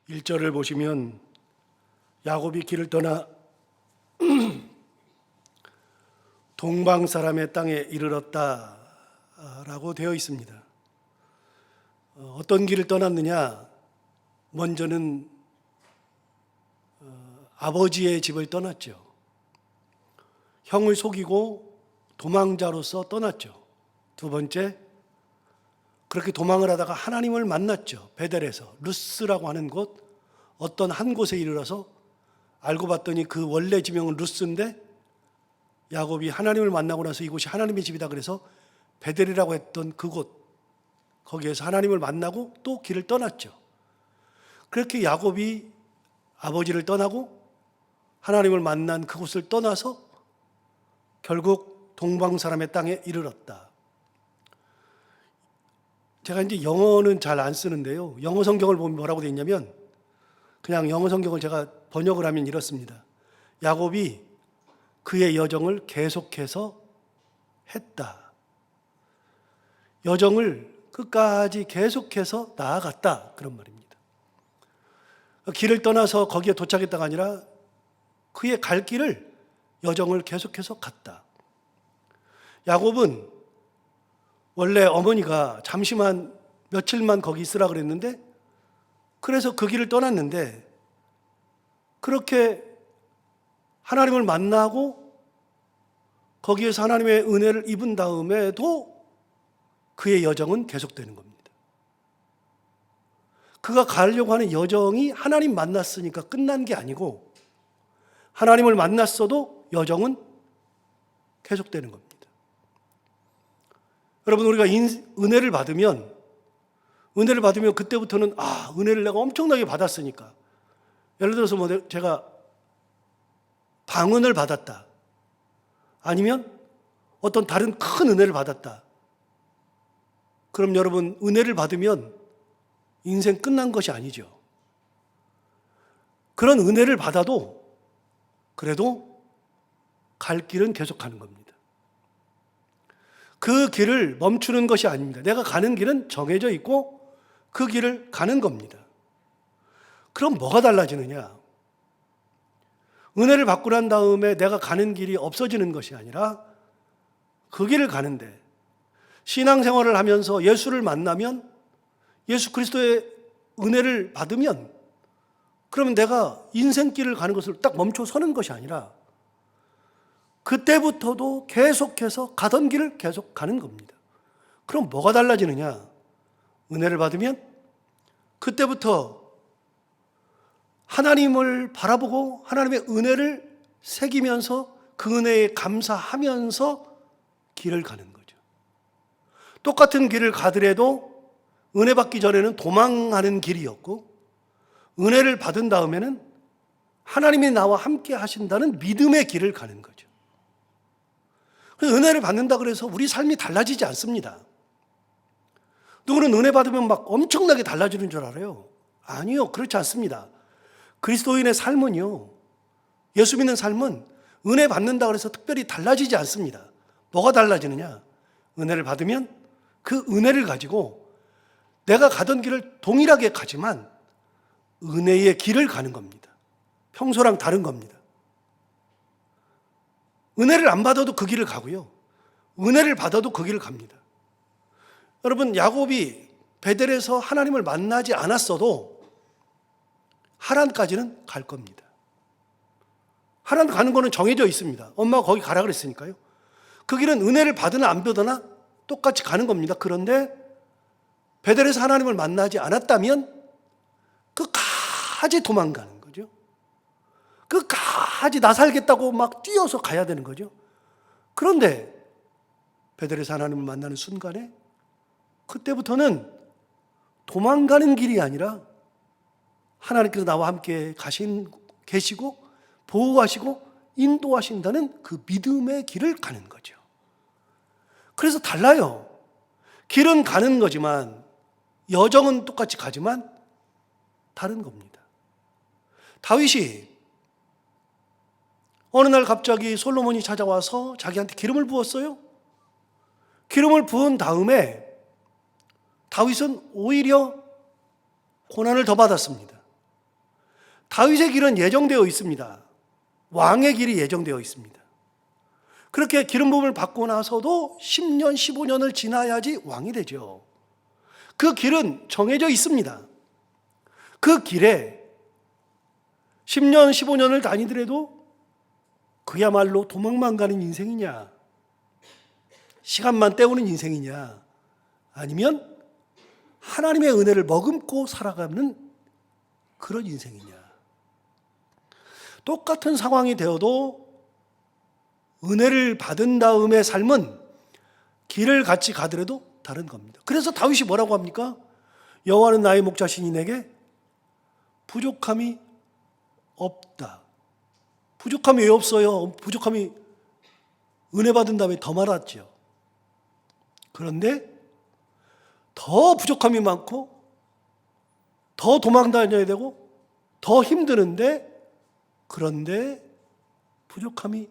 1절을 보시면 야곱이 길을 떠나 동방 사람의 땅에 이르렀다라고 되어 있습니다. 어떤 길을 떠났느냐? 먼저는 아버지의 집을 떠났죠. 형을 속이고 도망자로서 떠났죠. 두 번째, 그렇게 도망을 하다가 하나님을 만났죠. 베델에서 루스라고 하는 곳, 어떤 한 곳에 이르러서 알고 봤더니 그 원래 지명은 루스인데 야곱이 하나님을 만나고 나서 이곳이 하나님의 집이다 그래서 베델이라고 했던 그곳, 거기에서 하나님을 만나고 또 길을 떠났죠. 그렇게 야곱이 아버지를 떠나고 하나님을 만난 그곳을 떠나서 결국 동방 사람의 땅에 이르렀다. 제가 이제 영어는 잘 안 쓰는데요. 영어 성경을 보면 뭐라고 되어 있냐면 그냥 영어 성경을 제가 번역을 하면 이렇습니다. 야곱이 그의 여정을 계속해서 했다. 여정을 끝까지 계속해서 나아갔다. 그런 말입니다. 길을 떠나서 거기에 도착했다가 아니라 그의 갈 길을 여정을 계속해서 갔다. 야곱은 원래 어머니가 잠시만 며칠만 거기 있으라 그랬는데 그래서 그 길을 떠났는데 그렇게 하나님을 만나고 거기에서 하나님의 은혜를 입은 다음에도 그의 여정은 계속되는 겁니다. 그가 가려고 하는 여정이 하나님 만났으니까 끝난 게 아니고 하나님을 만났어도 여정은 계속되는 겁니다. 여러분, 우리가 은혜를 받으면 그때부터는 은혜를 내가 엄청나게 받았으니까, 예를 들어서 제가 방언을 받았다, 아니면 어떤 다른 큰 은혜를 받았다. 그럼 여러분, 은혜를 받으면 인생 끝난 것이 아니죠. 그런 은혜를 받아도 그래도 갈 길은 계속 가는 겁니다. 그 길을 멈추는 것이 아닙니다. 내가 가는 길은 정해져 있고 그 길을 가는 겁니다. 그럼 뭐가 달라지느냐? 은혜를 받고 난 다음에 내가 가는 길이 없어지는 것이 아니라 그 길을 가는데, 신앙생활을 하면서 예수를 만나면, 예수 그리스도의 은혜를 받으면, 그러면 내가 인생길을 가는 것을 딱 멈춰 서는 것이 아니라 그때부터도 계속해서 가던 길을 계속 가는 겁니다. 그럼 뭐가 달라지느냐? 은혜를 받으면 그때부터 하나님을 바라보고 하나님의 은혜를 새기면서 그 은혜에 감사하면서 길을 가는 거죠. 똑같은 길을 가더라도 은혜 받기 전에는 도망하는 길이었고 은혜를 받은 다음에는 하나님이 나와 함께 하신다는 믿음의 길을 가는 거죠. 은혜를 받는다 그래서 우리 삶이 달라지지 않습니다. 누구는 은혜 받으면 막 엄청나게 달라지는 줄 알아요. 아니요, 그렇지 않습니다. 그리스도인의 삶은요, 예수 믿는 삶은 은혜 받는다 그래서 특별히 달라지지 않습니다. 뭐가 달라지느냐? 은혜를 받으면 그 은혜를 가지고 내가 가던 길을 동일하게 가지만 은혜의 길을 가는 겁니다. 평소랑 다른 겁니다. 은혜를 안 받아도 그 길을 가고요, 은혜를 받아도 그 길을 갑니다. 여러분, 야곱이 베델에서 하나님을 만나지 않았어도 하란까지는 갈 겁니다. 하란 가는 거는 정해져 있습니다. 엄마가 거기 가라 그랬으니까요. 그 길은 은혜를 받으나 안 받으나 똑같이 가는 겁니다. 그런데 베델에서 하나님을 만나지 않았다면 끝까지 도망가는 거죠. 끝까지 나 살겠다고 막 뛰어서 가야 되는 거죠. 그런데 베델에서 하나님을 만나는 순간에 그때부터는 도망가는 길이 아니라 하나님께서 나와 함께 계시고 보호하시고 인도하신다는 그 믿음의 길을 가는 거죠. 그래서 달라요. 길은 가는 거지만 여정은 똑같이 가지만 다른 겁니다. 다윗이 어느 날 갑자기 솔로몬이 찾아와서 자기한테 기름을 부었어요. 기름을 부은 다음에 다윗은 오히려 고난을 더 받았습니다. 다윗의 길은 예정되어 있습니다. 왕의 길이 예정되어 있습니다. 그렇게 기름 부음을 받고 나서도 10년, 15년을 지나야지 왕이 되죠. 그 길은 정해져 있습니다. 그 길에 10년, 15년을 다니더라도 그야말로 도망만 가는 인생이냐, 시간만 때우는 인생이냐, 아니면 하나님의 은혜를 머금고 살아가는 그런 인생이냐. 똑같은 상황이 되어도 은혜를 받은 다음의 삶은 길을 같이 가더라도 다른 겁니다. 그래서 다윗이 뭐라고 합니까? 여호와는 나의 목자시니 내게 부족함이 없다. 부족함이 왜 없어요? 부족함이 은혜 받은 다음에 더 많았죠. 그런데 더 부족함이 많고 더 도망 다녀야 되고 더 힘드는데, 그런데 부족함이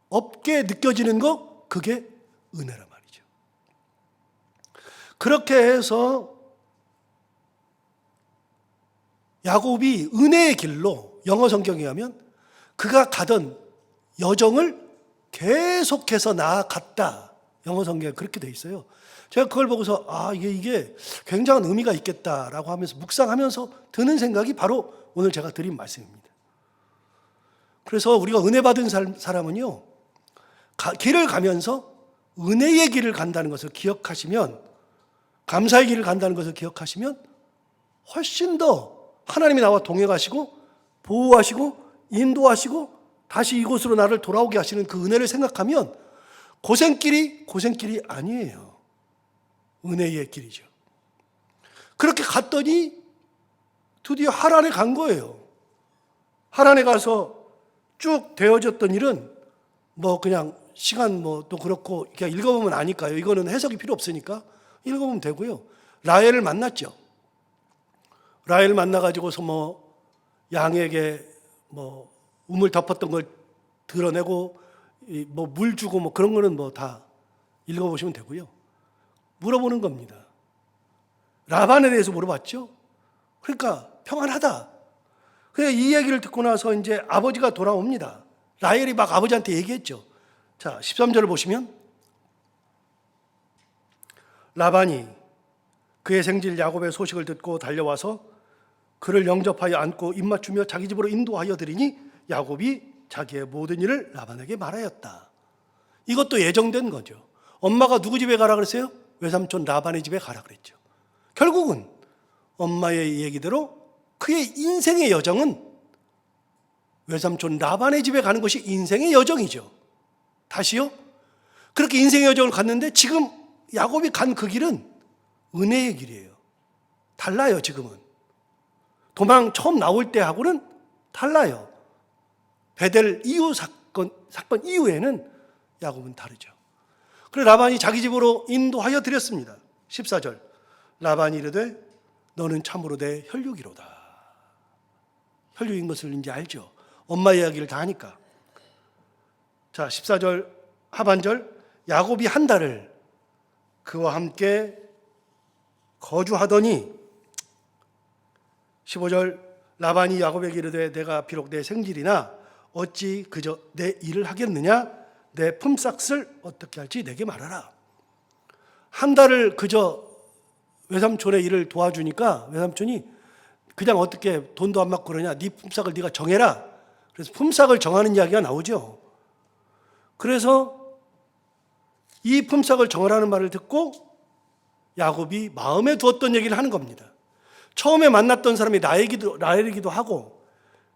없게 느껴지는 거, 그게 은혜란 말이죠. 그렇게 해서 야곱이 은혜의 길로, 영어 성경에 하면 그가 가던 여정을 계속해서 나아갔다. 영어 성경에 그렇게 돼 있어요. 제가 그걸 보고서 이게 굉장한 의미가 있겠다라고 하면서 묵상하면서 드는 생각이 바로 오늘 제가 드린 말씀입니다. 그래서 우리가 은혜 받은 사람은요, 길을 가면서 은혜의 길을 간다는 것을 기억하시면, 감사의 길을 간다는 것을 기억하시면 훨씬 더 하나님이 나와 동행하시고 보호하시고 인도하시고 다시 이곳으로 나를 돌아오게 하시는 그 은혜를 생각하면 고생길이 아니에요. 은혜의 길이죠. 그렇게 갔더니 드디어 하란에 간 거예요. 하란에 가서 쭉 되어졌던 일은 그냥 시간 또 그렇고 그냥 읽어보면 아니까요. 이거는 해석이 필요 없으니까 읽어보면 되고요. 라헬을 만났죠. 라헬을 만나가지고서 양에게 우물 덮었던 걸 드러내고 물 주고 그런 거는 다 읽어보시면 되고요. 물어보는 겁니다. 라반에 대해서 물어봤죠. 그러니까 평안하다. 그러니까 이 얘기를 듣고 나서 이제 아버지가 돌아옵니다. 라헬이 막 아버지한테 얘기했죠. 자, 13절을 보시면 라반이 그의 생질 야곱의 소식을 듣고 달려와서 그를 영접하여 안고 입맞추며 자기 집으로 인도하여 드리니 야곱이 자기의 모든 일을 라반에게 말하였다. 이것도 예정된 거죠. 엄마가 누구 집에 가라 그랬어요? 외삼촌 라반의 집에 가라 그랬죠. 결국은 엄마의 얘기대로 그의 인생의 여정은 외삼촌 라반의 집에 가는 것이 인생의 여정이죠. 다시요? 그렇게 인생의 여정을 갔는데 지금 야곱이 간 그 길은 은혜의 길이에요. 달라요. 지금은 도망 처음 나올 때하고는 달라요. 베델 이후 사건 이후에는 야곱은 다르죠. 그래서 라반이 자기 집으로 인도하여 드렸습니다. 14절 라반이 이르되 너는 참으로 내 혈육이로다. 혈육인 것을 이제 알죠. 엄마 이야기를 다 하니까. 자, 14절 하반절 야곱이 한 달을 그와 함께 거주하더니 15절 라반이 야곱에게 이르되 내가 비록 내 생질이나 어찌 그저 내 일을 하겠느냐, 내 품삯을 어떻게 할지 내게 말하라. 한 달을 그저 외삼촌의 일을 도와주니까 외삼촌이 그냥 어떻게 돈도 안 받고 그러냐, 네 품삯을 네가 정해라. 그래서 품삯을 정하는 이야기가 나오죠. 그래서 이 품삯을 정하라는 말을 듣고 야곱이 마음에 두었던 얘기를 하는 겁니다. 처음에 만났던 사람이 라헬이기도 하고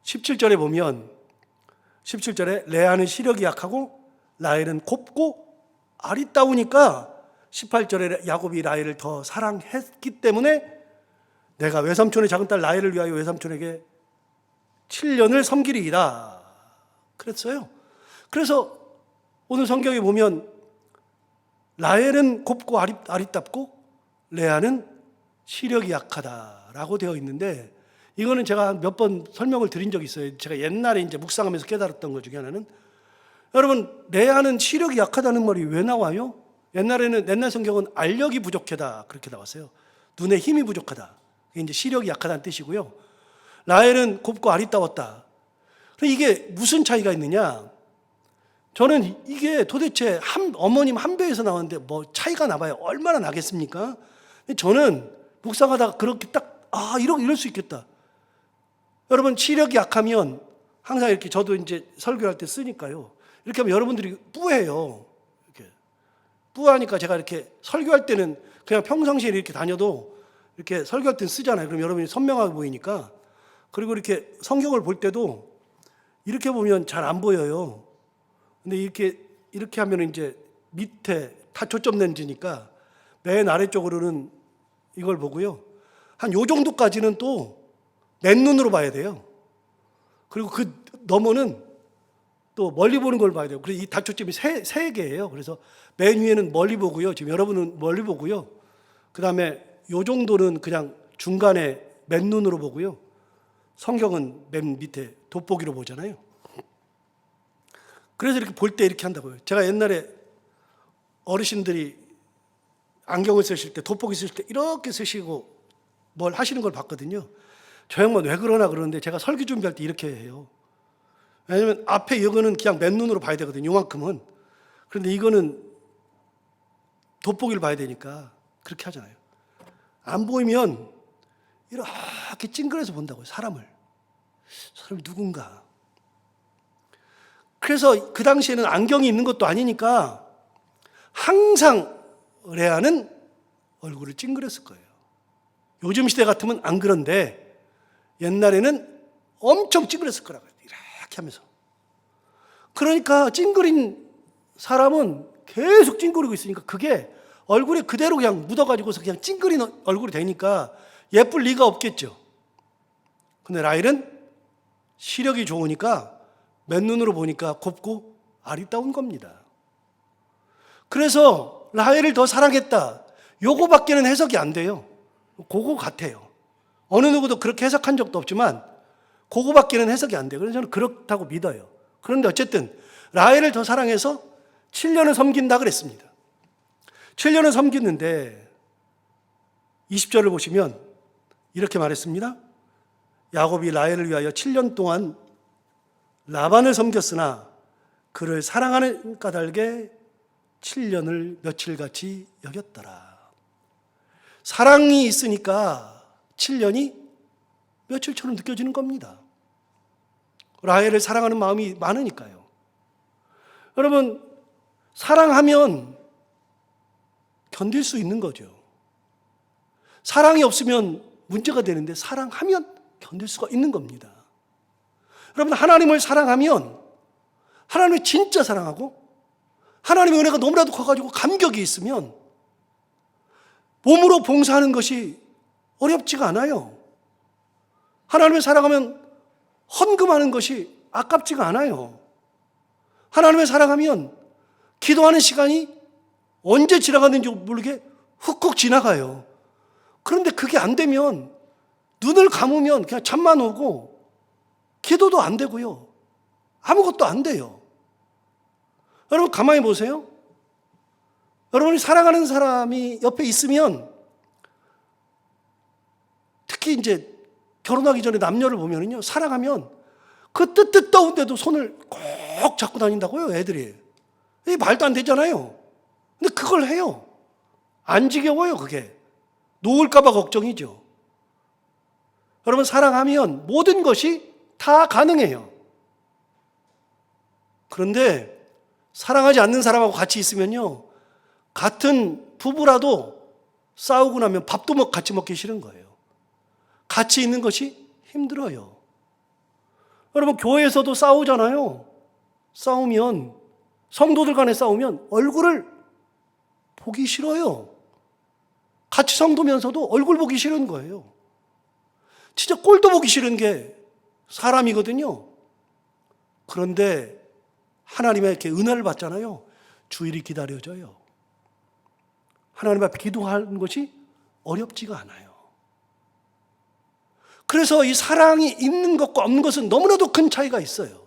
17절에 보면 17절에 레아는 시력이 약하고 라헬은 곱고 아리따우니까 18절에 야곱이 라헬을 더 사랑했기 때문에 내가 외삼촌의 작은 딸 라헬을 위하여 외삼촌에게 7년을 섬기리이다 그랬어요. 그래서 오늘 성경에 보면 라헬은 곱고 아리따고 레아는 시력이 약하다라고 되어 있는데, 이거는 제가 몇 번 설명을 드린 적이 있어요. 제가 옛날에 이제 묵상하면서 깨달았던 것 중에 하나는, 여러분 레아는 시력이 약하다는 말이 왜 나와요? 옛날 성경은 알력이 부족하다 그렇게 나왔어요. 눈에 힘이 부족하다. 이게 이제 시력이 약하다는 뜻이고요. 라헬은 곱고 아리따웠다. 이게 무슨 차이가 있느냐? 저는 이게 도대체 어머님 한 배에서 나왔는데 뭐 차이가 나봐요. 얼마나 나겠습니까? 저는 묵상하다가 그렇게 딱, 이럴 수 있겠다. 여러분, 시력이 약하면 항상 이렇게 저도 이제 설교할 때 쓰니까요. 이렇게 하면 여러분들이 뿌해요. 이렇게. 뿌하니까 제가 이렇게 설교할 때는 그냥 평상시에 이렇게 다녀도 이렇게 설교할 때는 쓰잖아요. 그럼 여러분이 선명하게 보이니까. 그리고 이렇게 성경을 볼 때도 이렇게 보면 잘 안 보여요. 근데 이렇게 하면 이제 밑에 다 초점 렌즈니까 맨 아래쪽으로는 이걸 보고요. 한 요 정도까지는 또 맨눈으로 봐야 돼요. 그리고 그 너머는 또 멀리 보는 걸 봐야 돼요. 그래서 이 다초점이 세 개예요. 그래서 맨 위에는 멀리 보고요. 지금 여러분은 멀리 보고요. 그 다음에 요 정도는 그냥 중간에 맨눈으로 보고요. 성경은 맨 밑에 돋보기로 보잖아요. 그래서 이렇게 볼 때 이렇게 한다고요. 제가 옛날에 어르신들이 안경을 쓰실 때, 돋보기 쓰실 때 이렇게 쓰시고 뭘 하시는 걸 봤거든요. 저 양반 왜 그러나 그러는데 제가 설교 준비할 때 이렇게 해요. 왜냐면 앞에 이거는 그냥 맨눈으로 봐야 되거든요. 요만큼은. 그런데 이거는 돋보기를 봐야 되니까 그렇게 하잖아요. 안 보이면 이렇게 찡그려서 본다고요. 사람이 누군가. 그래서 그 당시에는 안경이 있는 것도 아니니까 항상 레아는 얼굴을 찡그렸을 거예요. 요즘 시대 같으면 안 그런데 옛날에는 엄청 찡그렸을 거라고요. 이렇게 하면서. 그러니까 찡그린 사람은 계속 찡그리고 있으니까 그게 얼굴에 그대로 그냥 묻어가지고서 그냥 찡그린 얼굴이 되니까 예쁠 리가 없겠죠. 근데 라헬은 시력이 좋으니까 맨눈으로 보니까 곱고 아리따운 겁니다. 그래서 라헬을 더 사랑했다. 요거밖에는 해석이 안 돼요. 그거 같아요. 어느 누구도 그렇게 해석한 적도 없지만 그거밖에는 해석이 안 돼요. 그래서 저는 그렇다고 믿어요. 그런데 어쨌든 라헬을 더 사랑해서 7년을 섬긴다 그랬습니다. 7년을 섬겼는데 20절을 보시면 이렇게 말했습니다. 야곱이 라헬을 위하여 7년 동안 라반을 섬겼으나 그를 사랑하는 까닭에 7년을 며칠같이 여겼더라. 사랑이 있으니까 7년이 며칠처럼 느껴지는 겁니다. 라헬을 사랑하는 마음이 많으니까요. 여러분, 사랑하면 견딜 수 있는 거죠. 사랑이 없으면 문제가 되는데 사랑하면 견딜 수가 있는 겁니다. 여러분, 하나님을 사랑하면 하나님을 진짜 사랑하고 하나님의 은혜가 너무나도 커가지고 감격이 있으면 몸으로 봉사하는 것이 어렵지가 않아요. 하나님을 사랑하면 헌금하는 것이 아깝지가 않아요. 하나님을 사랑하면 기도하는 시간이 언제 지나갔는지 모르게 훅훅 지나가요. 그런데 그게 안 되면 눈을 감으면 그냥 잠만 오고 기도도 안 되고요. 아무것도 안 돼요. 여러분 가만히 보세요. 여러분이 사랑하는 사람이 옆에 있으면 특히 이제 결혼하기 전에 남녀를 보면요. 사랑하면 그 뜨뜻더운데도 손을 꼭 잡고 다닌다고요, 애들이. 이게 말도 안 되잖아요. 근데 그걸 해요. 안 지겨워요, 그게. 놓을까봐 걱정이죠. 여러분, 사랑하면 모든 것이 다 가능해요. 그런데 사랑하지 않는 사람하고 같이 있으면요, 같은 부부라도 싸우고 나면 밥도 같이 먹기 싫은 거예요. 같이 있는 것이 힘들어요. 여러분, 교회에서도 싸우잖아요. 싸우면, 성도들 간에 싸우면 얼굴을 보기 싫어요. 같이 성도면서도 얼굴 보기 싫은 거예요. 진짜 꼴도 보기 싫은 게 사람이거든요. 그런데 하나님의 이렇게 은혜를 받잖아요. 주일이 기다려져요. 하나님 앞에 기도하는 것이 어렵지가 않아요. 그래서 이 사랑이 있는 것과 없는 것은 너무나도 큰 차이가 있어요.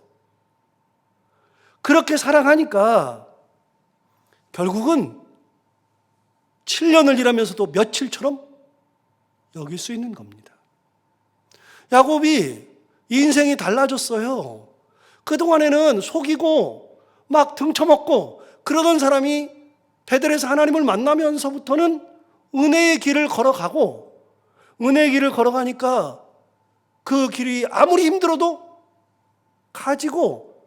그렇게 사랑하니까 결국은 7년을 일하면서도 며칠처럼 여길 수 있는 겁니다. 야곱이 인생이 달라졌어요. 그동안에는 속이고 막 등쳐먹고 그러던 사람이 베델에서 하나님을 만나면서부터는 은혜의 길을 걸어가고, 은혜의 길을 걸어가니까 그 길이 아무리 힘들어도 가지고,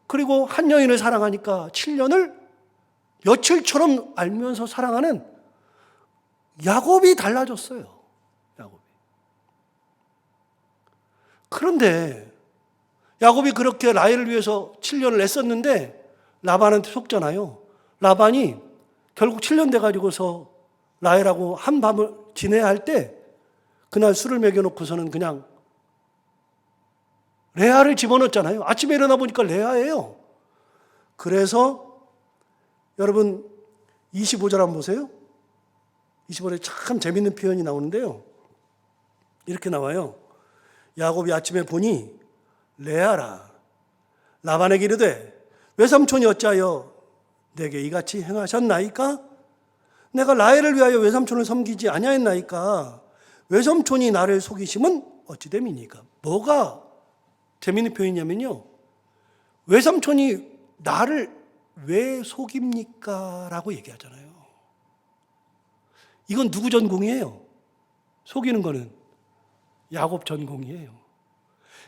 그리고 한 여인을 사랑하니까 7년을 며칠처럼 알면서 사랑하는 야곱이 달라졌어요. 야곱이. 그런데 야곱이 그렇게 라헬을 위해서 7년을 애썼는데 라반한테 속잖아요. 라반이 결국 7년 돼가지고서 라헬하고 한 밤을 지내야 할 때 그날 술을 먹여놓고서는 그냥 레아를 집어넣었잖아요. 아침에 일어나 보니까 레아예요. 그래서 여러분 25절 한번 보세요. 25절에 참 재밌는 표현이 나오는데요. 이렇게 나와요. 야곱이 아침에 보니 레아라. 라반에게 이르되 외삼촌이 어찌하여 내게 이같이 행하셨나이까? 내가 라헬을 위하여 외삼촌을 섬기지 아니하였나이까? 외삼촌이 나를 속이심은 어찌 됨이니까? 뭐가 재밌는 표현이냐면요, 외삼촌이 나를 왜 속입니까? 라고 얘기하잖아요. 이건 누구 전공이에요? 속이는 거는 야곱 전공이에요.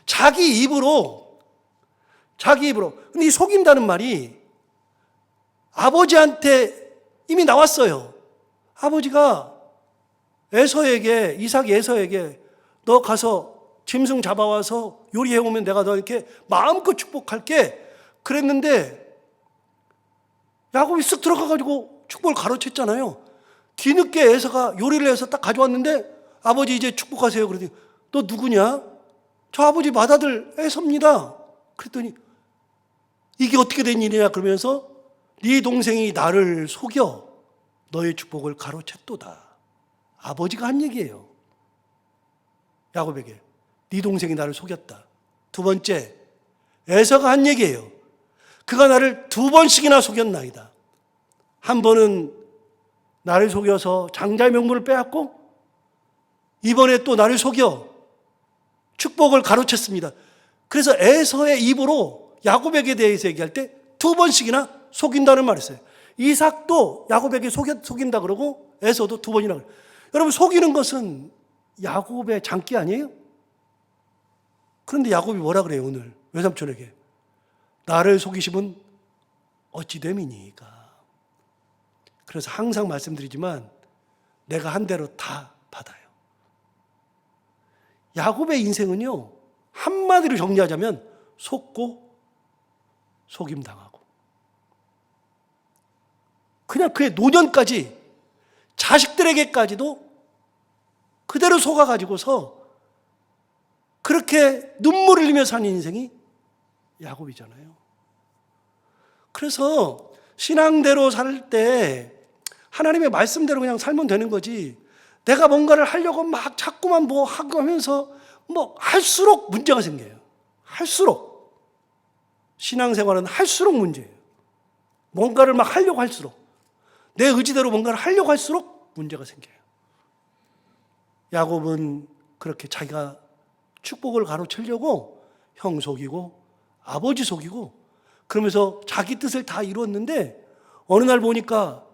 자기 입으로. 근데 이 속인다는 말이 아버지한테 이미 나왔어요. 아버지가 이삭 에서에게 너 가서 짐승 잡아와서 요리해오면 내가 너 이렇게 마음껏 축복할게 그랬는데, 야곱이 쓱 들어가가지고 축복을 가로챘잖아요. 뒤늦게 에서가 요리를 해서 딱 가져왔는데 아버지 이제 축복하세요. 그러더니 너 누구냐? 저 아버지 맏아들 에서입니다. 그랬더니 이게 어떻게 된 일이냐 그러면서 네 동생이 나를 속여 너의 축복을 가로챘도다. 아버지가 한 얘기예요. 야곱에게 네 동생이 나를 속였다. 두 번째, 에서가 한 얘기예요. 그가 나를 두 번씩이나 속였나이다. 한 번은 나를 속여서 장자의 명분을 빼앗고, 이번에 또 나를 속여 축복을 가로챘습니다. 그래서 에서의 입으로 야곱에게 대해서 얘기할 때 두 번씩이나 속인다는 말을 써요. 이삭도 야곱에게 속인다 그러고 에서도 두 번이나 그래요. 여러분, 속이는 것은 야곱의 장기 아니에요? 그런데 야곱이 뭐라 그래요 오늘 외삼촌에게? 나를 속이심은 어찌 됨이니까. 그래서 항상 말씀드리지만 내가 한 대로 다 받아요. 야곱의 인생은요, 한마디로 정리하자면 속고 속임당하고, 그냥 그의 노년까지 자식들에게까지도 그대로 속아가지고서 그렇게 눈물을 흘리며 사는 인생이 야곱이잖아요. 그래서 신앙대로 살 때 하나님의 말씀대로 그냥 살면 되는 거지, 내가 뭔가를 하려고 막 자꾸만 뭐 하고 하면서 뭐 할수록 문제가 생겨요. 할수록. 신앙생활은 할수록 문제예요. 뭔가를 막 하려고 할수록, 내 의지대로 뭔가를 하려고 할수록 문제가 생겨요. 야곱은 그렇게 자기가 축복을 가로채려고 형 속이고 아버지 속이고 그러면서 자기 뜻을 다 이루었는데, 어느 날 보니까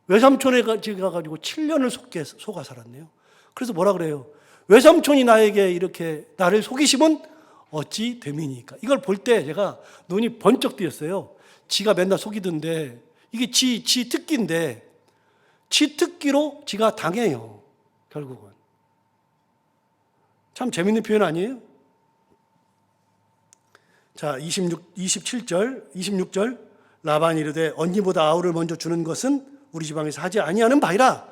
외삼촌에 가가지고 7년을 속아 살았네요. 그래서 뭐라 그래요? 외삼촌이 나에게 이렇게 나를 속이시면 어찌 됨이니까. 이걸 볼 때 제가 눈이 번쩍 뜨였어요. 지가 맨날 속이던데 이게 지 특기인데, 지 특기로 지가 당해요. 결국은. 참 재밌는 표현 아니에요? 자, 26절 라반이 이르되 언니보다 아우를 먼저 주는 것은 우리 지방에서 하지 아니하는 바이라.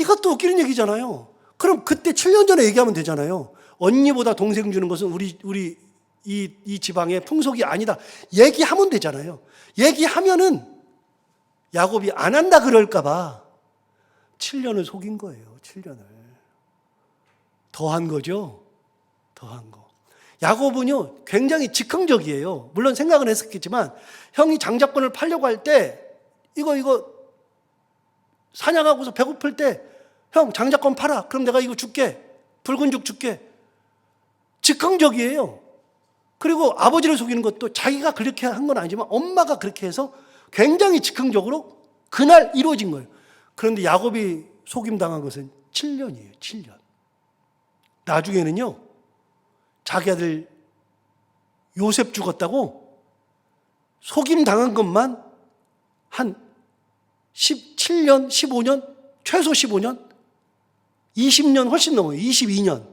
이것도 웃기는 얘기잖아요. 그럼 그때 7년 전에 얘기하면 되잖아요. 언니보다 동생 주는 것은 우리 이 지방의 풍속이 아니다. 얘기하면 되잖아요. 얘기하면은 야곱이 안 한다 그럴까 봐 7년을 속인 거예요. 7년을. 더한 거죠. 더한 거. 야곱은요, 굉장히 즉흥적이에요. 물론 생각은 했었겠지만, 형이 장자권을 팔려고 할 때, 이거 사냥하고서 배고플 때, 형 장자권 팔아. 그럼 내가 이거 줄게. 붉은 죽 줄게. 즉흥적이에요. 그리고 아버지를 속이는 것도 자기가 그렇게 한 건 아니지만 엄마가 그렇게 해서 굉장히 즉흥적으로 그날 이루어진 거예요. 그런데 야곱이 속임당한 것은 7년이에요. 7년. 나중에는요, 자기 아들 요셉 죽었다고 속임당한 것만 한 17년, 15년, 최소 15년, 20년 훨씬 넘어요. 22년.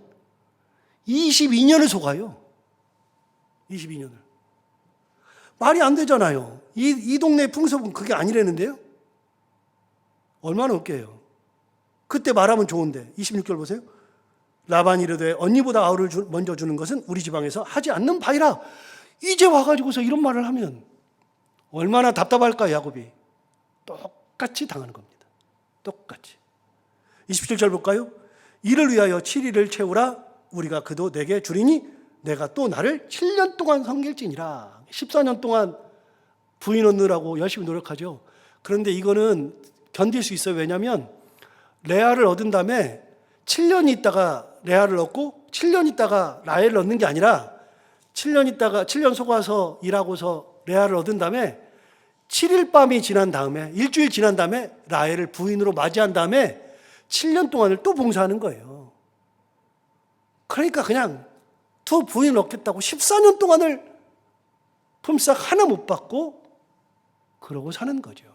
22년을 속아요. 22년을. 말이 안 되잖아요. 이 동네 풍습은 그게 아니라는데요. 얼마나 웃겨요. 그때 말하면 좋은데 26절 보세요. 라반이 이르되 언니보다 아우를 먼저 주는 것은 우리 지방에서 하지 않는 바이라. 이제 와가지고서 이런 말을 하면 얼마나 답답할까 야곱이. 똑같이 당하는 겁니다. 똑같이. 27절 볼까요? 이를 위하여 7일을 채우라. 우리가 그도 내게 주리니 내가 또 나를 7년 동안 섬길지니라. 14년 동안 부인 얻느라고 열심히 노력하죠. 그런데 이거는 견딜 수 있어요. 왜냐하면 레아를 얻은 다음에 7년 있다가 레아를 얻고 7년 있다가 라헬을 얻는 게 아니라 7년 속아서 일하고서 레아를 얻은 다음에 7일 밤이 지난 다음에 일주일 지난 다음에 라헬을 부인으로 맞이한 다음에 7년 동안을 또 봉사하는 거예요. 그러니까 그냥 두 부인을 얻겠다고 14년 동안을 품삯 하나 못 받고 그러고 사는 거죠.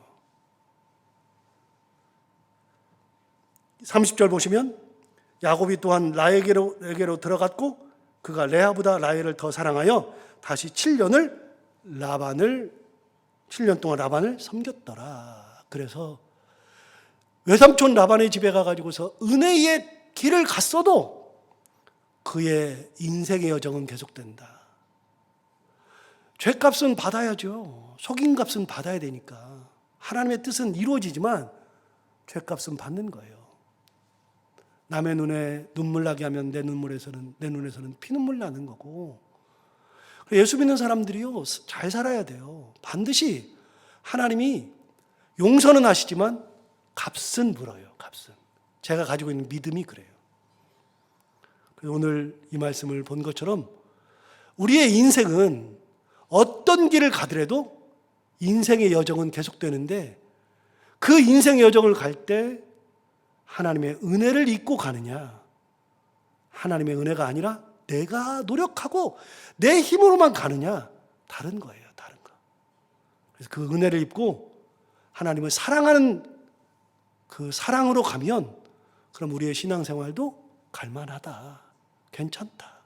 30절 보시면 야곱이 또한 라헬에게로 들어갔고 그가 레아보다 라헬을 더 사랑하여 다시 7년 동안 라반을 섬겼더라. 그래서 외삼촌 라반의 집에 가가지고서 은혜의 길을 갔어도 그의 인생의 여정은 계속된다. 죄값은 받아야죠. 속임값은 받아야 되니까. 하나님의 뜻은 이루어지지만 죄값은 받는 거예요. 남의 눈에 눈물 나게 하면 내 눈에서는 피눈물 나는 거고. 예수 믿는 사람들이요, 잘 살아야 돼요. 반드시 하나님이 용서는 하시지만 값은 물어요. 값은. 제가 가지고 있는 믿음이 그래요. 오늘 이 말씀을 본 것처럼 우리의 인생은 어떤 길을 가더라도 인생의 여정은 계속되는데 그 인생의 여정을 갈 때 하나님의 은혜를 잊고 가느냐, 하나님의 은혜가 아니라 내가 노력하고 내 힘으로만 가느냐, 다른 거예요. 다른 거. 그래서 그 은혜를 입고 하나님을 사랑하는 그 사랑으로 가면 그럼 우리의 신앙생활도 갈만하다. 괜찮다.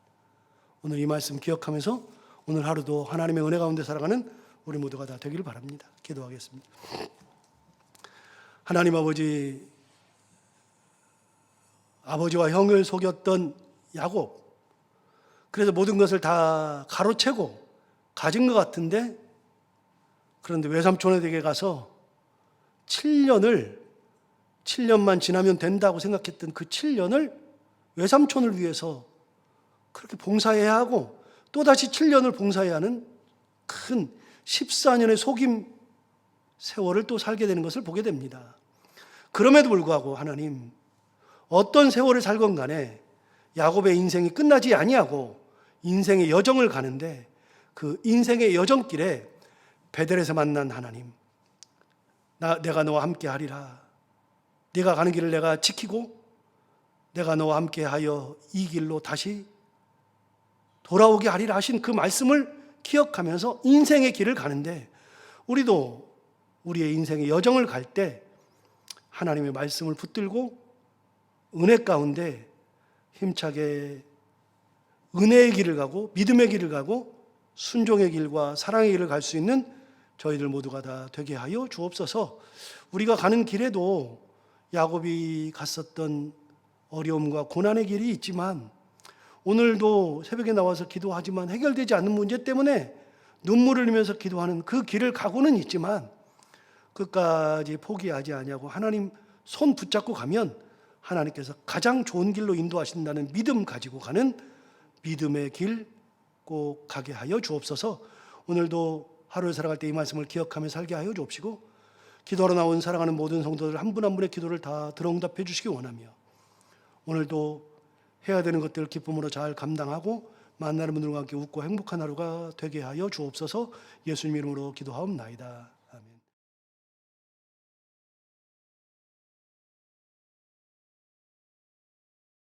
오늘 이 말씀 기억하면서 오늘 하루도 하나님의 은혜 가운데 살아가는 우리 모두가 다 되기를 바랍니다. 기도하겠습니다. 하나님 아버지와 형을 속였던 야곱, 그래서 모든 것을 다 가로채고 가진 것 같은데, 그런데 외삼촌에게 가서 7년만 지나면 된다고 생각했던 그 7년을 외삼촌을 위해서 그렇게 봉사해야 하고 또다시 7년을 봉사해야 하는 큰 14년의 속임 세월을 또 살게 되는 것을 보게 됩니다. 그럼에도 불구하고 하나님, 어떤 세월을 살건 간에 야곱의 인생이 끝나지 아니하고 인생의 여정을 가는데 그 인생의 여정길에 베델에서 만난 하나님, 내가 너와 함께 하리라. 네가 가는 길을 내가 지키고 내가 너와 함께 하여 이 길로 다시 돌아오게 하리라 하신 그 말씀을 기억하면서 인생의 길을 가는데, 우리도 우리의 인생의 여정을 갈 때 하나님의 말씀을 붙들고 은혜 가운데 힘차게 은혜의 길을 가고 믿음의 길을 가고 순종의 길과 사랑의 길을 갈 수 있는 저희들 모두가 다 되게 하여 주옵소서. 우리가 가는 길에도 야곱이 갔었던 어려움과 고난의 길이 있지만, 오늘도 새벽에 나와서 기도하지만 해결되지 않는 문제 때문에 눈물을 흘리면서 기도하는 그 길을 가고는 있지만 끝까지 포기하지 아니하고 하나님 손 붙잡고 가면 하나님께서 가장 좋은 길로 인도하신다는 믿음 가지고 가는 믿음의 길 꼭 가게 하여 주옵소서. 오늘도 하루를 살아갈 때 이 말씀을 기억하며 살게 하여 주옵시고, 기도하러 나온 사랑하는 모든 성도들 한 분 한 분의 기도를 다 들어응답해 주시기 원하며, 오늘도 해야 되는 것들을 기쁨으로 잘 감당하고 만나는 분들과 함께 웃고 행복한 하루가 되게 하여 주옵소서. 예수님 이름으로 기도하옵나이다.